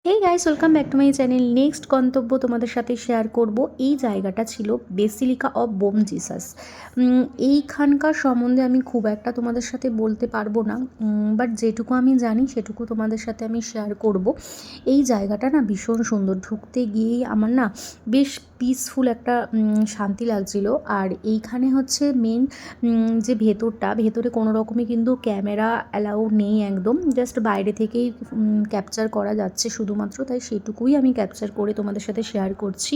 Hey guys, welcome back to my channel. Next গন্তব্য তোমাদের সাথে শেয়ার করব। এই জায়গাটা ছিল বেসিলিকা অফ বোম জিসাস। এইখানকার সম্বন্ধে আমি খুব একটা তোমাদের সাথে বলতে পারবো না, বাট যেটুকু আমি জানি সেটুকু তোমাদের সাথে আমি শেয়ার করব। এই জায়গাটা না ভীষণ সুন্দর, ঢুকতে গিয়েই আমার না বেশ পিসফুল একটা শান্তি লাগছিল। আর এইখানে হচ্ছে মেন যে ভেতরে কোনো রকমই কিন্তু ক্যামেরা অ্যালাউ নেই, একদম জাস্ট বাইরে থেকেই ক্যাপচার করা যাচ্ছে শুধুমাত্র, তাই সেটুকুই আমি ক্যাপচার করে তোমাদের সাথে শেয়ার করছি।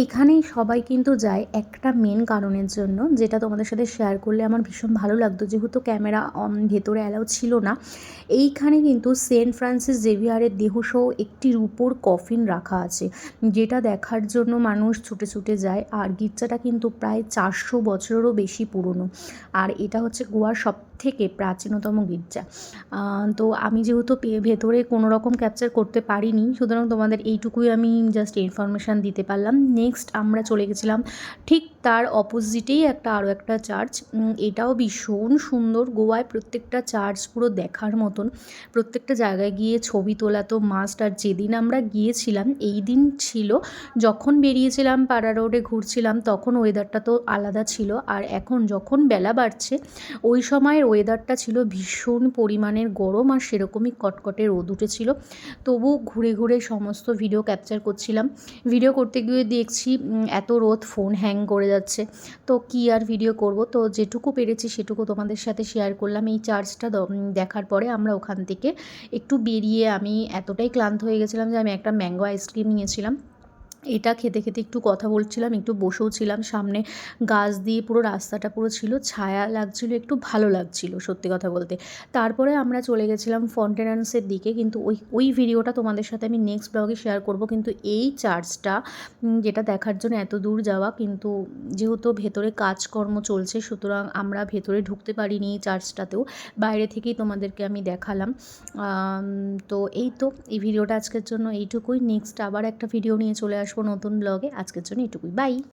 এখানেই সবাই কিন্তু যায় একটা মেন কারণের জন্য, যেটা তোমাদের সাথে শেয়ার করলে আমার ভীষণ ভালো লাগতো, যেহেতু ক্যামেরা ভেতরে অ্যালাউ ছিল না। এইখানে কিন্তু সেন্ট ফ্রান্সিস জেভিয়ারের দেহসহ একটি রূপোর কফিন রাখা আছে, যেটা দেখার জন্য মানুষ ছুটে ছুটে যায়। আর গির্জাটা কিন্তু প্রায় 400 বছরেরও বেশি পুরনো, আর এটা হচ্ছে গোয়ার সব থেকে প্রাচীনতম গির্জা। তো আমি যেহেতু ভেতরে কোনো রকম ক্যাপচার করতে পারিনি, সুতরাং তোমাদের এইটুকুই আমি জাস্ট ইনফরমেশান দিতে পারলাম। নেক্সট আমরা চলে গেছিলাম ঠিক তার অপোজিটেই আরও একটা চার্চ। এটাও ভীষণ সুন্দর। গোয়ায় প্রত্যেকটা চার্চ পুরো দেখার মতন, প্রত্যেকটা জায়গায় গিয়ে ছবি তোলা তো মাস্ট। আর যেদিন আমরা গিয়েছিলাম এই দিন ছিল যখন বেরিয়েছিলাম, পাড়া রোডে ঘুরছিলাম, তখন ওয়েদারটা তো আলাদা ছিল। আর এখন যখন বেলা বাড়ছে, ওই সময়ের ওয়েদারটা ছিল ভীষণ পরিমাণের গরম, আর সেরকমই কটকটে রোদ উঠেছিল। তবু ঘুরে ঘুরে সমস্ত ভিডিও ক্যাপচার করছিলাম। ভিডিও করতে গিয়ে দেখছি এত রোদ, ফোন হ্যাং করে যাচ্ছে। তো কী আর ভিডিও করব, তো যেটুকু পেরেছি সেটুকু তোমাদের সাথে শেয়ার করলাম। এই চার্চটা দেখার পরে আমরা ওখান থেকে একটু বেরিয়ে আমি এতটাই ক্লান্ত হয়ে গেছিলাম যে আমি একটা ম্যাঙ্গো আইসক্রিম নিয়েছিলাম। এটা খেতে খেতে একটু কথা বলছিলাম, একটু বসেও ছিলাম। সামনে গাছ দিয়ে পুরো রাস্তাটা পুরো ছিল, ছায়া লাগছিল, একটু ভালো লাগছিল সত্যি কথা বলতে। তারপরে আমরা চলে গেছিলাম ফন্টেনান্সের দিকে, কিন্তু ওই ভিডিওটা তোমাদের সাথে আমি নেক্সট ব্লগে শেয়ার করব। কিন্তু এই চার্চটা যেটা দেখার জন্য এত দূর যাওয়া, কিন্তু যেহেতু ভেতরে কাজকর্ম চলছে, সুতরাং আমরা ভেতরে ঢুকতে পারিনি এই চার্চটাতেও, বাইরে থেকেই তোমাদেরকে আমি দেখালাম। তো এই ভিডিওটা আজকের জন্য এইটুকুই। নেক্সট আবার একটা ভিডিও নিয়ে চলে আসবো নতুন ব্লগে। আজকের জন্য এইটুকুই, বাই।